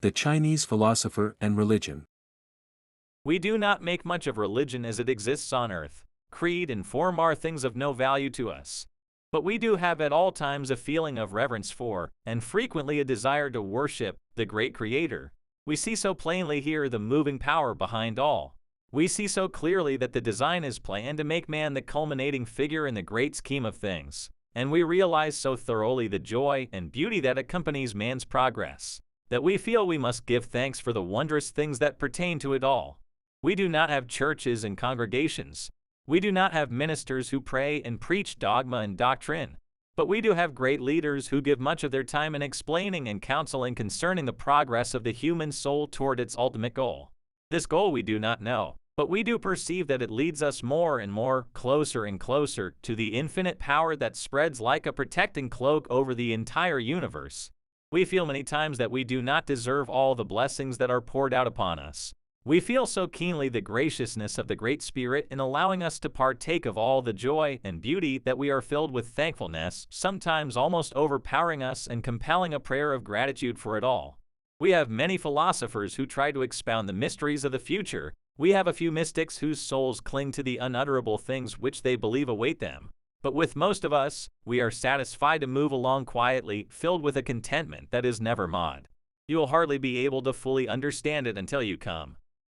The Chinese Philosopher and Religion. We do not make much of religion as it exists on earth. Creed and form are things of no value to us. But we do have at all times a feeling of reverence for, and frequently a desire to worship, the great Creator. We see so plainly here the moving power behind all. We see so clearly that the design is planned to make man the culminating figure in the great scheme of things. And we realize so thoroughly the joy and beauty that accompanies man's progress, that we feel we must give thanks for the wondrous things that pertain to it all. We do not have churches and congregations. We do not have ministers who pray and preach dogma and doctrine. But we do have great leaders who give much of their time in explaining and counseling concerning the progress of the human soul toward its ultimate goal. This goal we do not know, but we do perceive that it leads us more and more, closer and closer, to the infinite power that spreads like a protecting cloak over the entire universe. We feel many times that we do not deserve all the blessings that are poured out upon us. We feel so keenly the graciousness of the Great Spirit in allowing us to partake of all the joy and beauty that we are filled with thankfulness, sometimes almost overpowering us and compelling a prayer of gratitude for it all. We have many philosophers who try to expound the mysteries of the future. We have a few mystics whose souls cling to the unutterable things which they believe await them. But with most of us, we are satisfied to move along quietly, filled with a contentment that is never mod. You will hardly be able to fully understand it until you come.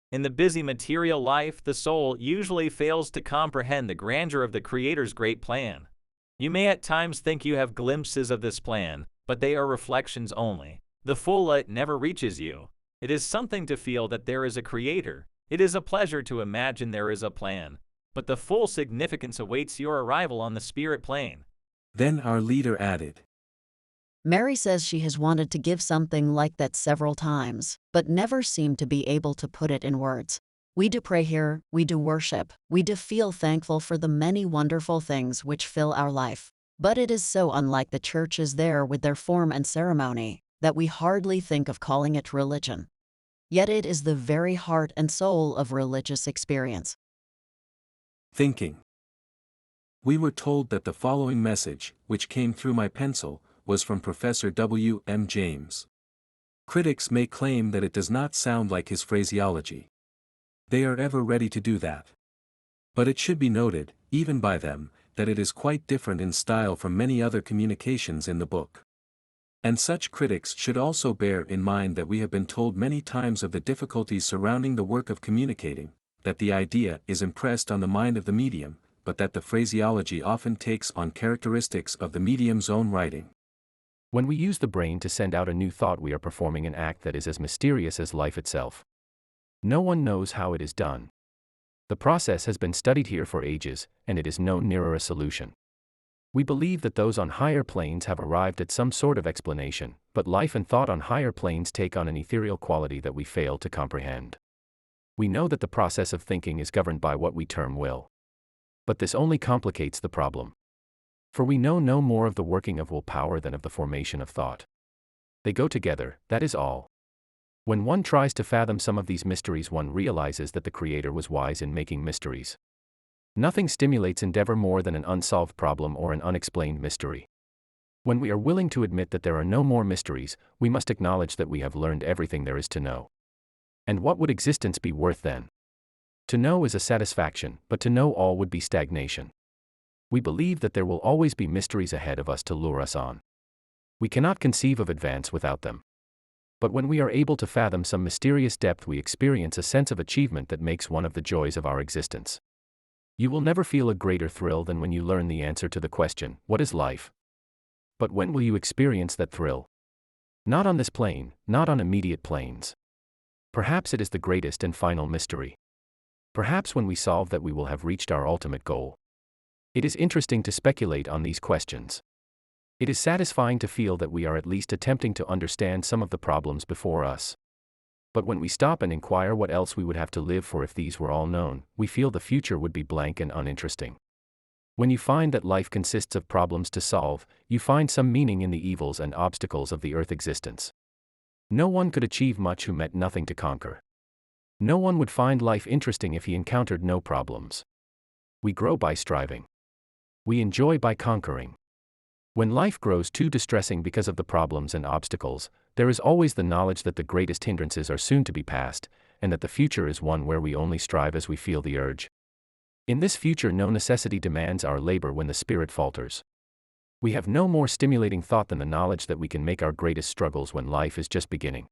In the busy material life, the soul usually fails to comprehend the grandeur of the Creator's great plan. You may at times think you have glimpses of this plan, but they are reflections only. The full light never reaches you. It is something to feel that there is a Creator. It is a pleasure to imagine there is a plan. But the full significance awaits your arrival on the spirit plane. Then our leader added, Mary says she has wanted to give something like that several times, but never seemed to be able to put it in words. We do pray here, we do worship, we do feel thankful for the many wonderful things which fill our life. But it is so unlike the churches there with their form and ceremony, that we hardly think of calling it religion. Yet it is the very heart and soul of religious experience. Thinking. We were told that the following message, which came through my pencil, was from Professor W. M. James. Critics may claim that it does not sound like his phraseology. They are ever ready to do that. But it should be noted, even by them, that it is quite different in style from many other communications in the book. And such critics should also bear in mind that we have been told many times of the difficulties surrounding the work of communicating, that the idea is impressed on the mind of the medium, but that the phraseology often takes on characteristics of the medium's own writing. When we use the brain to send out a new thought, we are performing an act that is as mysterious as life itself. No one knows how it is done. The process has been studied here for ages, and it is no nearer a solution. We believe that those on higher planes have arrived at some sort of explanation, but life and thought on higher planes take on an ethereal quality that we fail to comprehend. We know that the process of thinking is governed by what we term will. But this only complicates the problem. For we know no more of the working of will power than of the formation of thought. They go together, that is all. When one tries to fathom some of these mysteries, one realizes that the Creator was wise in making mysteries. Nothing stimulates endeavor more than an unsolved problem or an unexplained mystery. When we are willing to admit that there are no more mysteries, we must acknowledge that we have learned everything there is to know. And what would existence be worth then? To know is a satisfaction, but to know all would be stagnation. We believe that there will always be mysteries ahead of us to lure us on. We cannot conceive of advance without them. But when we are able to fathom some mysterious depth, we experience a sense of achievement that makes one of the joys of our existence. You will never feel a greater thrill than when you learn the answer to the question, what is life? But when will you experience that thrill? Not on this plane, not on immediate planes. Perhaps it is the greatest and final mystery. Perhaps when we solve that, we will have reached our ultimate goal. It is interesting to speculate on these questions. It is satisfying to feel that we are at least attempting to understand some of the problems before us. But when we stop and inquire what else we would have to live for if these were all known, we feel the future would be blank and uninteresting. When you find that life consists of problems to solve, you find some meaning in the evils and obstacles of the earth existence. No one could achieve much who met nothing to conquer. No one would find life interesting if he encountered no problems. We grow by striving. We enjoy by conquering. When life grows too distressing because of the problems and obstacles, there is always the knowledge that the greatest hindrances are soon to be passed, and that the future is one where we only strive as we feel the urge. In this future, no necessity demands our labor when the spirit falters. We have no more stimulating thought than the knowledge that we can make our greatest struggles when life is just beginning.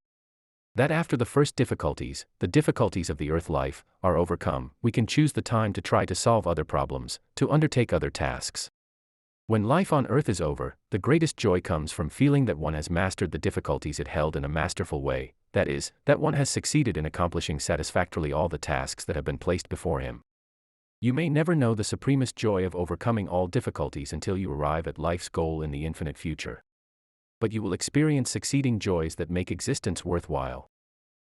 That after the first difficulties, the difficulties of the earth life, are overcome, we can choose the time to try to solve other problems, to undertake other tasks. When life on earth is over, the greatest joy comes from feeling that one has mastered the difficulties it held in a masterful way, that is, that one has succeeded in accomplishing satisfactorily all the tasks that have been placed before him. You may never know the supremest joy of overcoming all difficulties until you arrive at life's goal in the infinite future. But you will experience succeeding joys that make existence worthwhile.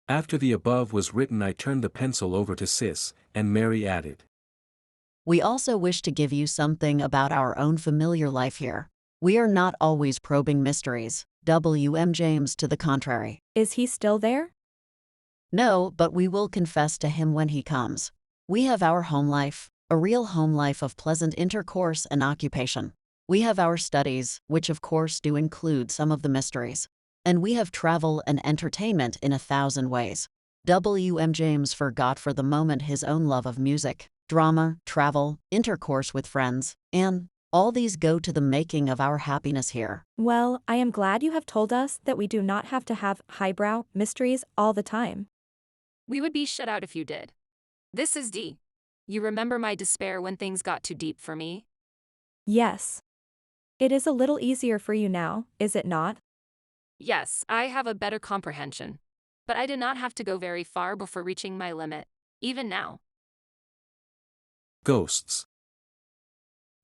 After the above was written, I turned the pencil over to Sis, and Mary added, We also wish to give you something about our own familiar life here. We are not always probing mysteries. W.M. James to the contrary. Is he still there? No, but we will confess to him when he comes. We have our home life, a real home life of pleasant intercourse and occupation. We have our studies, which of course do include some of the mysteries. And we have travel and entertainment in 1,000 ways. W.M. James forgot for the moment his own love of music, drama, travel, intercourse with friends, and all these go to the making of our happiness here. Well, I am glad you have told us that we do not have to have highbrow mysteries all the time. We would be shut out if you did. This is D. You remember my despair when things got too deep for me? Yes. It is a little easier for you now, is it not? Yes, I have a better comprehension. But I did not have to go very far before reaching my limit, even now. Ghosts.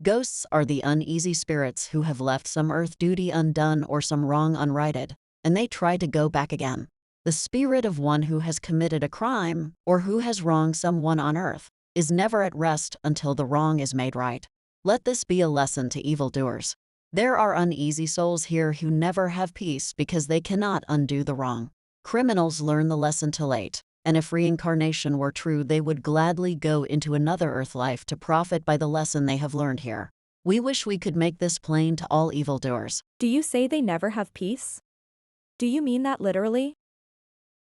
Ghosts are the uneasy spirits who have left some earth duty undone or some wrong unrighted, and they try to go back again. The spirit of one who has committed a crime, or who has wronged someone on earth, is never at rest until the wrong is made right. Let this be a lesson to evildoers. There are uneasy souls here who never have peace because they cannot undo the wrong. Criminals learn the lesson too late, and if reincarnation were true, they would gladly go into another earth life to profit by the lesson they have learned here. We wish we could make this plain to all evildoers. Do you say they never have peace? Do you mean that literally?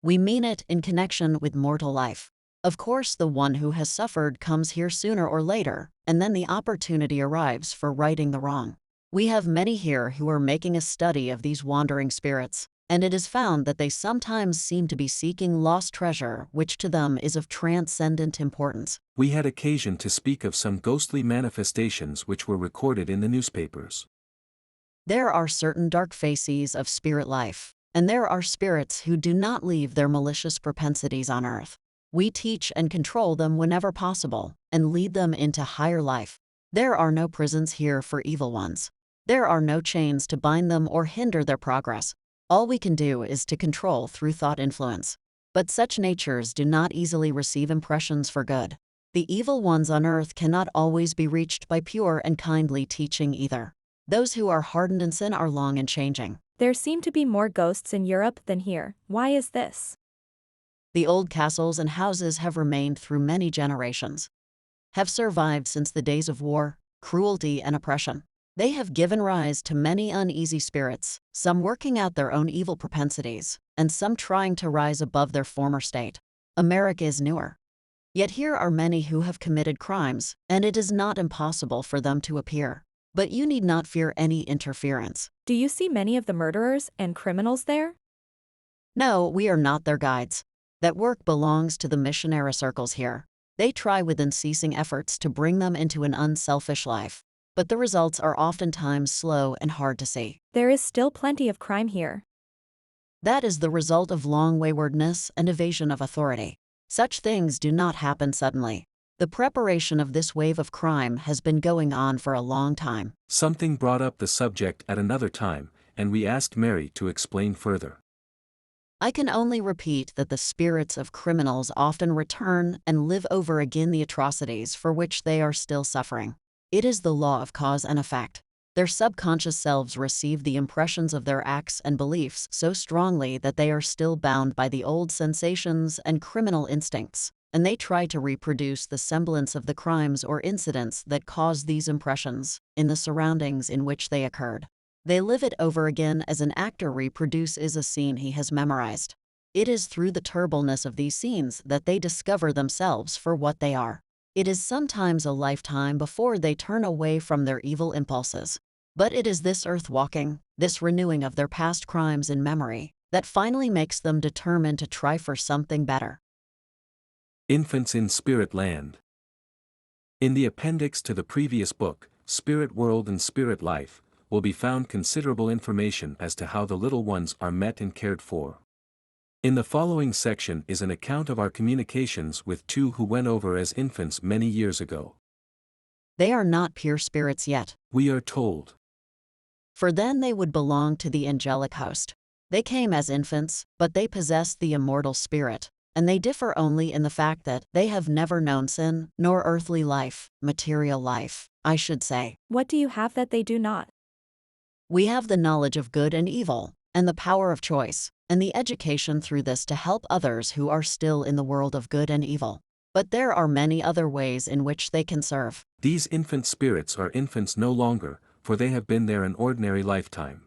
We mean it in connection with mortal life. Of course, the one who has suffered comes here sooner or later, and then the opportunity arrives for righting the wrong. We have many here who are making a study of these wandering spirits, and it is found that they sometimes seem to be seeking lost treasure, which to them is of transcendent importance. We had occasion to speak of some ghostly manifestations which were recorded in the newspapers. There are certain dark faces of spirit life, and there are spirits who do not leave their malicious propensities on earth. We teach and control them whenever possible, and lead them into higher life. There are no prisons here for evil ones. There are no chains to bind them or hinder their progress. All we can do is to control through thought influence. But such natures do not easily receive impressions for good. The evil ones on earth cannot always be reached by pure and kindly teaching either. Those who are hardened in sin are long in changing. There seem to be more ghosts in Europe than here. Why is this? The old castles and houses have remained through many generations, have survived since the days of war, cruelty, and oppression. They have given rise to many uneasy spirits, some working out their own evil propensities, and some trying to rise above their former state. America is newer. Yet here are many who have committed crimes, and it is not impossible for them to appear. But you need not fear any interference. Do you see many of the murderers and criminals there? No, we are not their guides. That work belongs to the missionary circles here. They try with unceasing efforts to bring them into an unselfish life. But the results are oftentimes slow and hard to see. There is still plenty of crime here. That is the result of long waywardness and evasion of authority. Such things do not happen suddenly. The preparation of this wave of crime has been going on for a long time. Something brought up the subject at another time, and we asked Mary to explain further. I can only repeat that the spirits of criminals often return and live over again the atrocities for which they are still suffering. It is the law of cause and effect. Their subconscious selves receive the impressions of their acts and beliefs so strongly that they are still bound by the old sensations and criminal instincts. and they try to reproduce the semblance of the crimes or incidents that caused these impressions in the surroundings in which they occurred. They live it over again as an actor reproduces a scene he has memorized. It is through the terribleness of these scenes that they discover themselves for what they are. It is sometimes a lifetime before they turn away from their evil impulses. But it is this earth walking, this renewing of their past crimes in memory, that finally makes them determined to try for something better. Infants in Spirit Land. In the appendix to the previous book, Spirit World and Spirit Life, will be found considerable information as to how the little ones are met and cared for. In the following section is an account of our communications with two who went over as infants many years ago. They are not pure spirits yet, We are told. for then they would belong to the angelic host. They came as infants, but they possess the immortal spirit, and they differ only in the fact that they have never known sin, nor earthly life, material life, I should say. What do you have that they do not? We have the knowledge of good and evil, and the power of choice, and the education through this to help others who are still in the world of good and evil. But there are many other ways in which they can serve. These infant spirits are infants no longer, for they have been there an ordinary lifetime.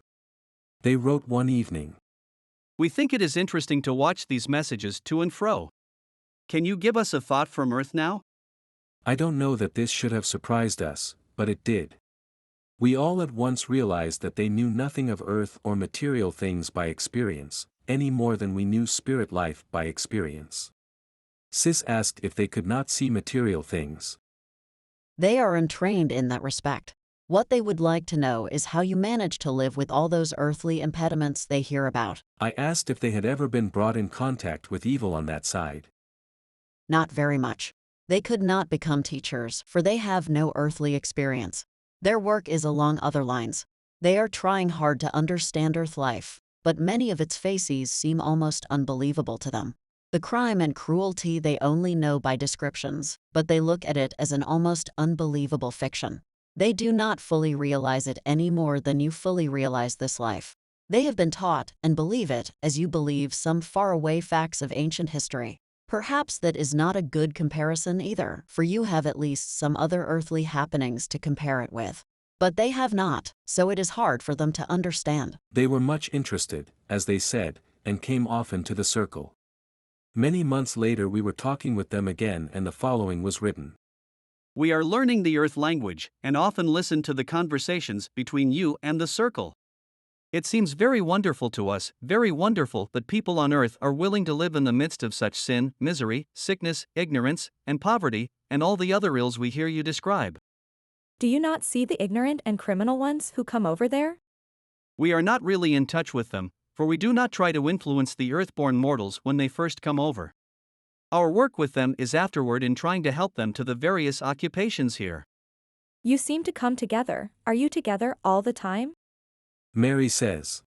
They wrote one evening. We think it is interesting to watch these messages to and fro. Can you give us a thought from Earth now? I don't know that this should have surprised us, but it did. We all at once realized that they knew nothing of earth or material things by experience, any more than we knew spirit life by experience. Sis asked if they could not see material things. They are untrained in that respect. What they would like to know is how you manage to live with all those earthly impediments they hear about. I asked if they had ever been brought in contact with evil on that side. Not very much. They could not become teachers, for they have no earthly experience. Their work is along other lines. They are trying hard to understand earth life, but many of its faces seem almost unbelievable to them. The crime and cruelty they only know by descriptions, but they look at it as an almost unbelievable fiction. They do not fully realize it any more than you fully realize this life. They have been taught and believe it as you believe some faraway facts of ancient history. Perhaps that is not a good comparison either, for you have at least some other earthly happenings to compare it with. But they have not, so it is hard for them to understand. They were much interested, as they said, and came often to the circle. Many months later we were talking with them again and the following was written. We are learning the Earth language and often listen to the conversations between you and the circle. It seems very wonderful to us, very wonderful that people on Earth are willing to live in the midst of such sin, misery, sickness, ignorance, and poverty, and all the other ills we hear you describe. Do you not see the ignorant and criminal ones who come over there? We are not really in touch with them, for we do not try to influence the earthborn mortals when they first come over. Our work with them is afterward in trying to help them to the various occupations here. You seem to come together. Are you together all the time? Mary says.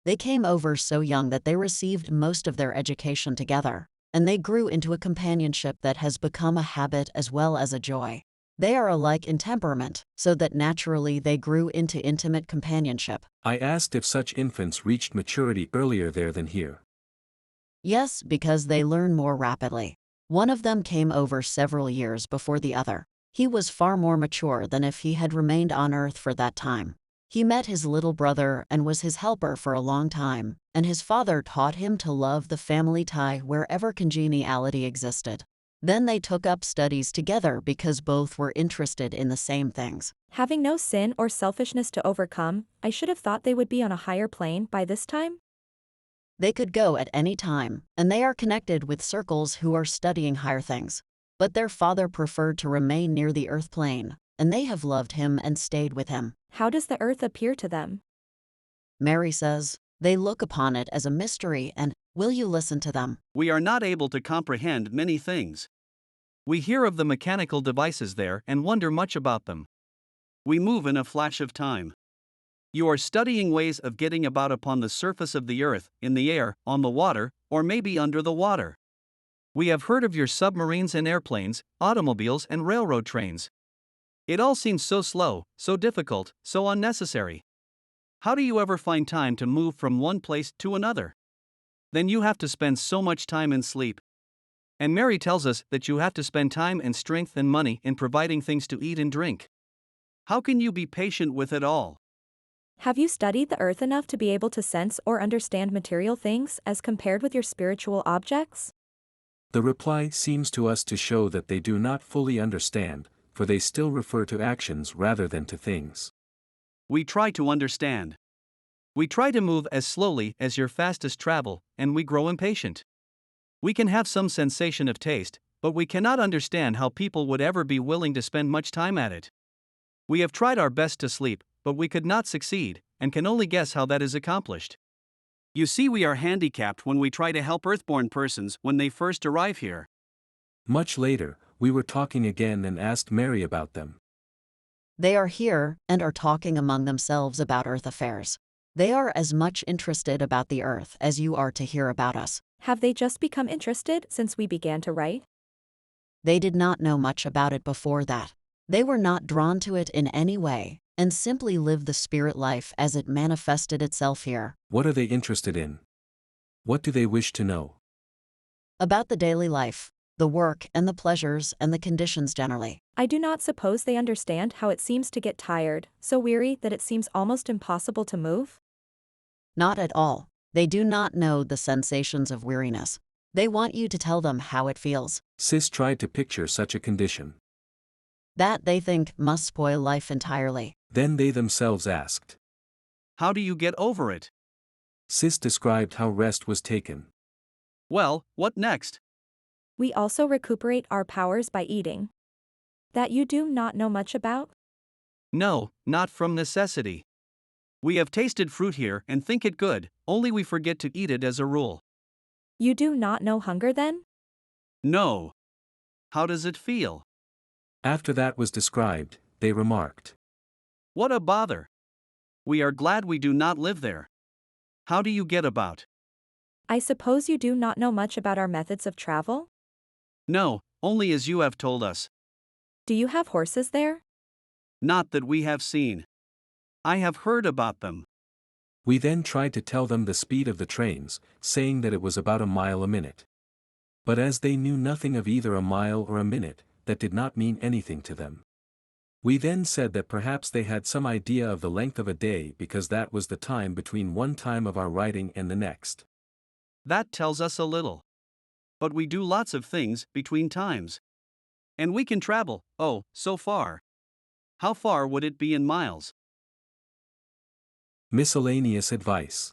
They came over so young that they received most of their education together, and they grew into a companionship that has become a habit as well as a joy. They are alike in temperament, so that naturally they grew into intimate companionship. I asked if such infants reached maturity earlier there than here. Yes, because they learn more rapidly. One of them came over several years before the other. He was far more mature than if he had remained on Earth for that time. He met his little brother and was his helper for a long time, and his father taught him to love the family tie wherever congeniality existed. Then they took up studies together because both were interested in the same things. Having no sin or selfishness to overcome, I should have thought they would be on a higher plane by this time? They could go at any time, and they are connected with circles who are studying higher things. But their father preferred to remain near the earth plane, and they have loved him and stayed with him. How does the earth appear to them? Mary says, they look upon it as a mystery and, will you listen to them? We are not able to comprehend many things. We hear of the mechanical devices there and wonder much about them. We move in a flash of time. You are studying ways of getting about upon the surface of the earth, in the air, on the water, or maybe under the water. We have heard of your submarines and airplanes, automobiles and railroad trains. It all seems so slow, so difficult, so unnecessary. How do you ever find time to move from one place to another? Then you have to spend so much time in sleep. And Mary tells us that you have to spend time and strength and money in providing things to eat and drink. How can you be patient with it all? Have you studied the earth enough to be able to sense or understand material things as compared with your spiritual objects? The reply seems to us to show that they do not fully understand, for they still refer to actions rather than to things. We try to understand. We try to move as slowly as your fastest travel, and we grow impatient. We can have some sensation of taste, but we cannot understand how people would ever be willing to spend much time at it. We have tried our best to sleep, but we could not succeed, and can only guess how that is accomplished. You see, we are handicapped when we try to help earthborn persons when they first arrive here. Much later, we were talking again and asked Mary about them. They are here and are talking among themselves about earth affairs. They are as much interested about the earth as you are to hear about us. Have they just become interested since we began to write? They did not know much about it before that. They were not drawn to it in any way, and simply lived the spirit life as it manifested itself here. What are they interested in? What do they wish to know? About the daily life, the work and the pleasures and the conditions generally. I do not suppose they understand how it seems to get tired, so weary that it seems almost impossible to move? Not at all. They do not know the sensations of weariness. They want you to tell them how it feels. Sis tried to picture such a condition. That, they think, must spoil life entirely. Then they themselves asked. How do you get over it? Sis described how rest was taken. Well, what next? We also recuperate our powers by eating. That you do not know much about? No, not from necessity. We have tasted fruit here and think it good, only we forget to eat it as a rule. You do not know hunger then? No. How does it feel? After that was described, they remarked. What a bother. We are glad we do not live there. How do you get about? I suppose you do not know much about our methods of travel? No, only as you have told us. Do you have horses there? Not that we have seen. I have heard about them. We then tried to tell them the speed of the trains, saying that it was about a mile a minute. But as they knew nothing of either a mile or a minute, that did not mean anything to them. We then said that perhaps they had some idea of the length of a day because that was the time between one time of our writing and the next. That tells us a little. But we do lots of things between times. And we can travel, oh, so far. How far would it be in miles? Miscellaneous advice.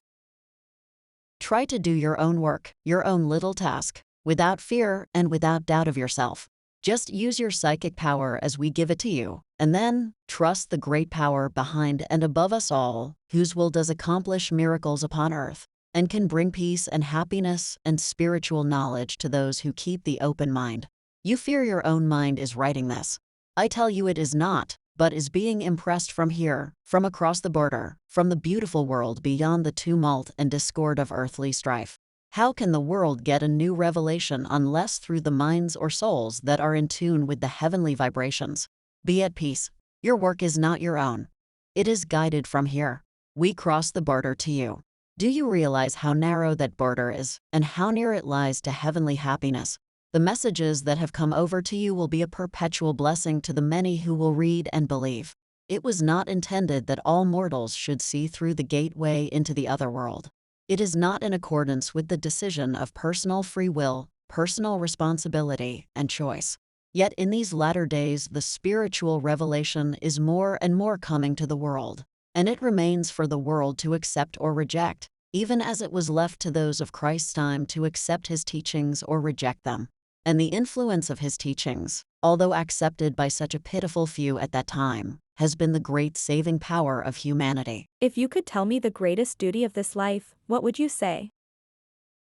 Try to do your own work, your own little task, without fear and without doubt of yourself. Just use your psychic power as we give it to you, and then trust the great power behind and above us all, whose will does accomplish miracles upon earth, and can bring peace and happiness and spiritual knowledge to those who keep the open mind. You fear your own mind is writing this. I tell you it is not, but is being impressed from here, from across the border, from the beautiful world beyond the tumult and discord of earthly strife. How can the world get a new revelation unless through the minds or souls that are in tune with the heavenly vibrations? Be at peace. Your work is not your own. It is guided from here. We cross the border to you. Do you realize how narrow that border is, and how near it lies to heavenly happiness? The messages that have come over to you will be a perpetual blessing to the many who will read and believe. It was not intended that all mortals should see through the gateway into the other world. It is not in accordance with the decision of personal free will, personal responsibility, and choice. Yet in these latter days the spiritual revelation is more and more coming to the world, and it remains for the world to accept or reject, even as it was left to those of Christ's time to accept his teachings or reject them. And the influence of his teachings, although accepted by such a pitiful few at that time, has been the great saving power of humanity. If you could tell me the greatest duty of this life, what would you say?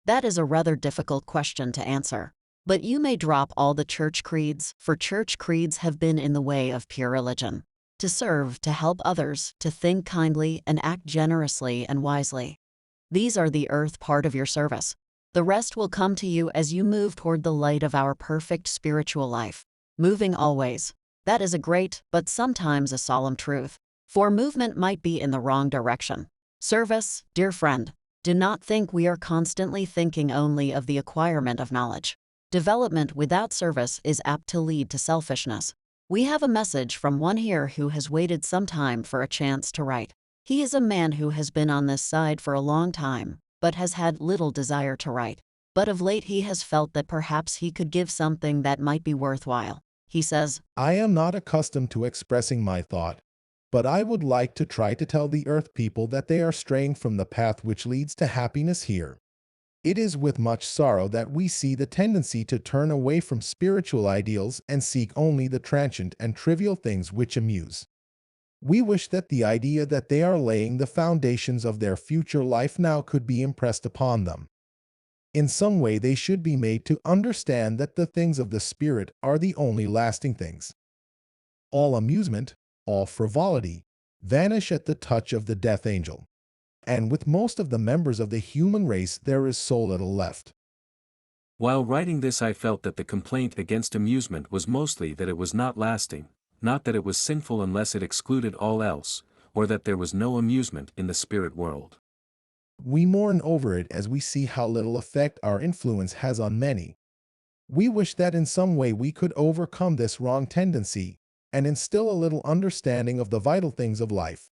That is a rather difficult question to answer. But you may drop all the church creeds, for church creeds have been in the way of pure religion. To serve, to help others, to think kindly and act generously and wisely. These are the earth part of your service. The rest will come to you as you move toward the light of our perfect spiritual life. Moving always. That is a great, but sometimes a solemn truth. For movement might be in the wrong direction. Service, dear friend. Do not think we are constantly thinking only of the acquirement of knowledge. Development without service is apt to lead to selfishness. We have a message from one here who has waited some time for a chance to write. He is a man who has been on this side for a long time, but has had little desire to write. But of late he has felt that perhaps he could give something that might be worthwhile. He says, I am not accustomed to expressing my thought, but I would like to try to tell the Earth people that they are straying from the path which leads to happiness here. It is with much sorrow that we see the tendency to turn away from spiritual ideals and seek only the transient and trivial things which amuse. We wish that the idea that they are laying the foundations of their future life now could be impressed upon them. In some way they should be made to understand that the things of the Spirit are the only lasting things. All amusement, all frivolity, vanish at the touch of the death angel. And with most of the members of the human race there is so little left. While writing this, I felt that the complaint against amusement was mostly that it was not lasting, not that it was sinful unless it excluded all else, or that there was no amusement in the spirit world. We mourn over it as we see how little effect our influence has on many. We wish that in some way we could overcome this wrong tendency and instill a little understanding of the vital things of life.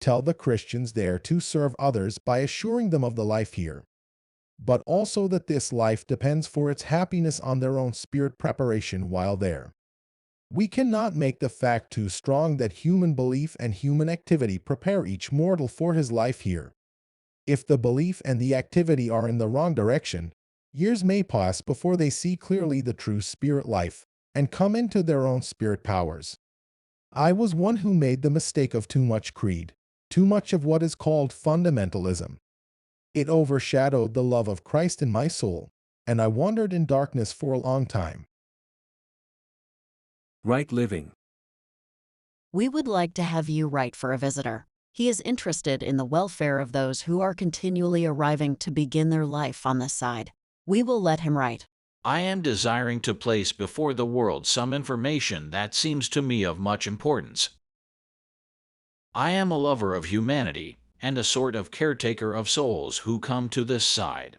Tell the Christians there to serve others by assuring them of the life here, but also that this life depends for its happiness on their own spirit preparation while there. We cannot make the fact too strong that human belief and human activity prepare each mortal for his life here. If the belief and the activity are in the wrong direction, years may pass before they see clearly the true spirit life and come into their own spirit powers. I was one who made the mistake of too much creed, too much of what is called fundamentalism. It overshadowed the love of Christ in my soul, and I wandered in darkness for a long time. Right living. we would like to have you write for a visitor. He is interested in the welfare of those who are continually arriving to begin their life on this side. We will let him write. I am desiring to place before the world some information that seems to me of much importance. I am a lover of humanity, and a sort of caretaker of souls who come to this side.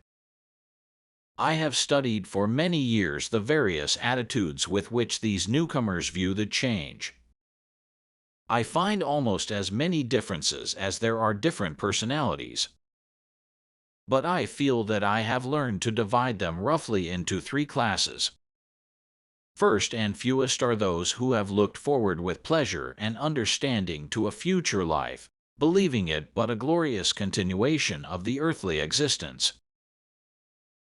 I have studied for many years the various attitudes with which these newcomers view the change. I find almost as many differences as there are different personalities. But I feel that I have learned to divide them roughly into three classes. First and fewest are those who have looked forward with pleasure and understanding to a future life, believing it but a glorious continuation of the earthly existence.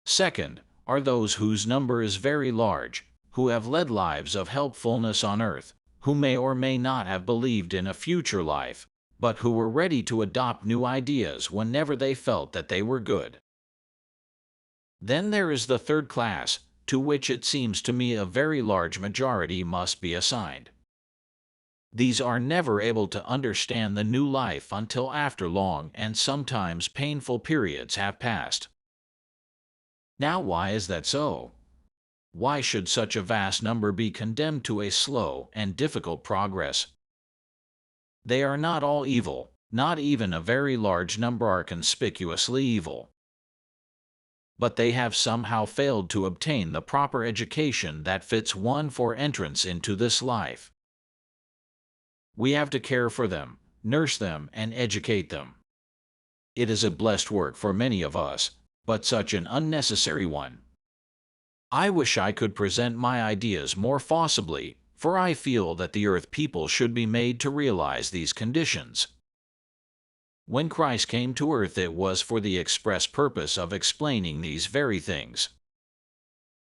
Second are those whose number is very large, who have led lives of helpfulness on earth, who may or may not have believed in a future life, but who were ready to adopt new ideas whenever they felt that they were good. Then there is the third class, to which it seems to me a very large majority must be assigned. These are never able to understand the new life until after long and sometimes painful periods have passed. Now, why is that so? Why should such a vast number be condemned to a slow and difficult progress? They are not all evil, not even a very large number are conspicuously evil. But they have somehow failed to obtain the proper education that fits one for entrance into this life. We have to care for them, nurse them, and educate them. It is a blessed work for many of us, but such an unnecessary one. I wish I could present my ideas more forcibly, for I feel that the earth people should be made to realize these conditions. When Christ came to earth, it was for the express purpose of explaining these very things.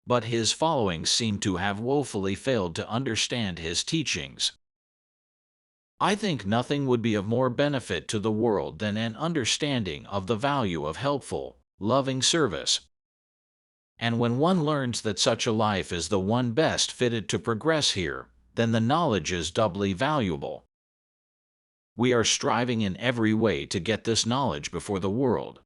But his following seem to have woefully failed to understand his teachings. I think nothing would be of more benefit to the world than an understanding of the value of helpful, loving service. And when one learns that such a life is the one best fitted to progress here, then the knowledge is doubly valuable. We are striving in every way to get this knowledge before the world.